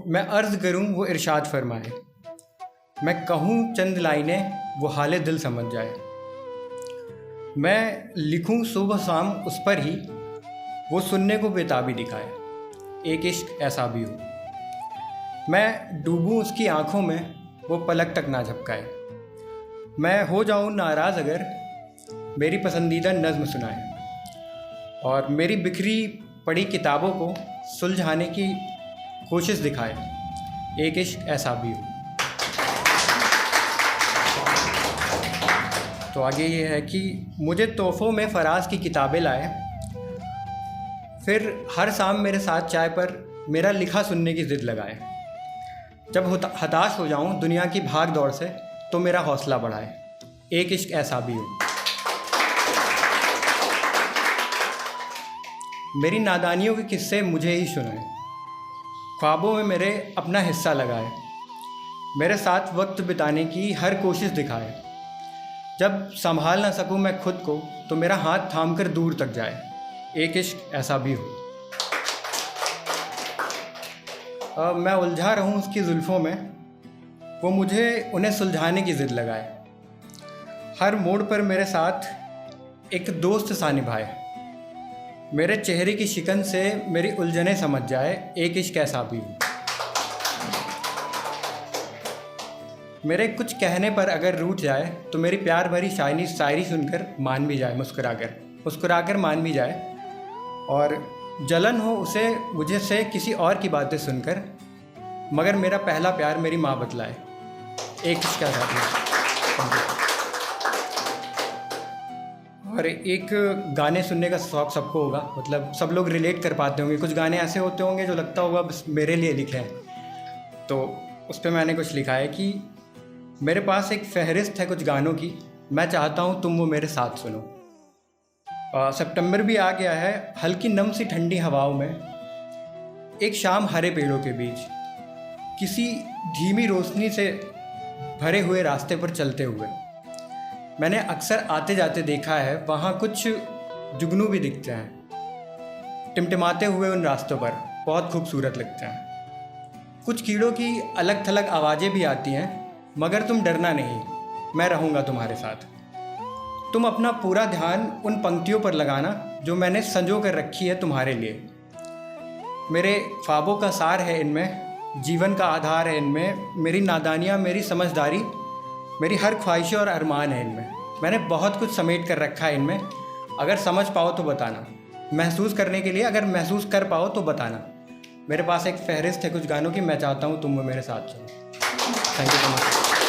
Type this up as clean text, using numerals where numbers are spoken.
मैं अर्ज़ करूं वो इरशाद फरमाए, मैं कहूं चंद लाइनें वो हाले दिल समझ जाए। मैं लिखूं सुबह शाम उस पर ही वो सुनने को बेताबी दिखाए, एक इश्क ऐसा भी हो। मैं डूबूं उसकी आंखों में वो पलक तक ना झपकाए। मैं हो जाऊं नाराज़ अगर मेरी पसंदीदा नज़्म सुनाए, और मेरी बिखरी पड़ी किताबों को सुलझाने की कोशिश दिखाए, एक इश्क ऐसा भी हो। तो आगे ये है कि मुझे तोहफ़ों में फ़राज़ की किताबें लाए, फिर हर शाम मेरे साथ चाय पर मेरा लिखा सुनने की ज़िद लगाए। जब हताश हो जाऊं दुनिया की भाग दौड़ से तो मेरा हौसला बढ़ाए, एक इश्क ऐसा भी हो। मेरी नादानियों के किस्से मुझे ही सुनाए, ख्वाबों में मेरे अपना हिस्सा लगाए, मेरे साथ वक्त बिताने की हर कोशिश दिखाए। जब संभाल ना सकूं मैं खुद को तो मेरा हाथ थाम कर दूर तक जाए, एक इश्क ऐसा भी हो। मैं उलझा रहूं उसकी जुल्फ़ों में, वो मुझे उन्हें सुलझाने की ज़िद लगाए। हर मोड़ पर मेरे साथ एक दोस्त सा निभाए, मेरे चेहरे की शिकन से मेरी उलझनें समझ जाए, एक इश्क ऐसा भी हो। मेरे कुछ कहने पर अगर रूठ जाए तो मेरी प्यार भरी शायरी सुनकर मान भी जाए, मुस्कुराकर मान भी जाए, और जलन हो उसे मुझे से किसी और की बातें सुनकर, मगर मेरा पहला प्यार मेरी माँ बतलाए, एक इश्क ऐसा भी हो। और एक गाने सुनने का शौक़ सबको होगा, मतलब सब लोग रिलेट कर पाते होंगे। कुछ गाने ऐसे होते होंगे जो लगता होगा बस मेरे लिए लिखे हैं। तो उस पर मैंने कुछ लिखा है कि मेरे पास एक फहरिस्त है कुछ गानों की, मैं चाहता हूँ तुम वो मेरे साथ सुनो। सितंबर भी आ गया है, हल्की नम सी ठंडी हवाओं में, एक शाम हरे पेड़ों के बीच, किसी धीमी रोशनी से भरे हुए रास्ते पर चलते हुए, मैंने अक्सर आते जाते देखा है वहाँ कुछ जुगनू भी दिखते हैं, टिमटिमाते हुए उन रास्तों पर बहुत खूबसूरत लगते हैं। कुछ कीड़ों की अलग थलग आवाज़ें भी आती हैं, मगर तुम डरना नहीं, मैं रहूँगा तुम्हारे साथ। तुम अपना पूरा ध्यान उन पंक्तियों पर लगाना जो मैंने संजो कर रखी है तुम्हारे लिए। मेरे ख्वाबों का सार है इनमें, जीवन का आधार है इनमें, मेरी नादानियाँ, मेरी समझदारी, मेरी हर ख्वाहिशें और अरमान है इनमें। मैंने बहुत कुछ समेट कर रखा है इनमें, अगर समझ पाओ तो बताना। महसूस करने के लिए अगर महसूस कर पाओ तो बताना। मेरे पास एक फहरिस्त है कुछ गानों की, मैं चाहता हूँ तुम वो मेरे साथ सुनो। Thank you so much.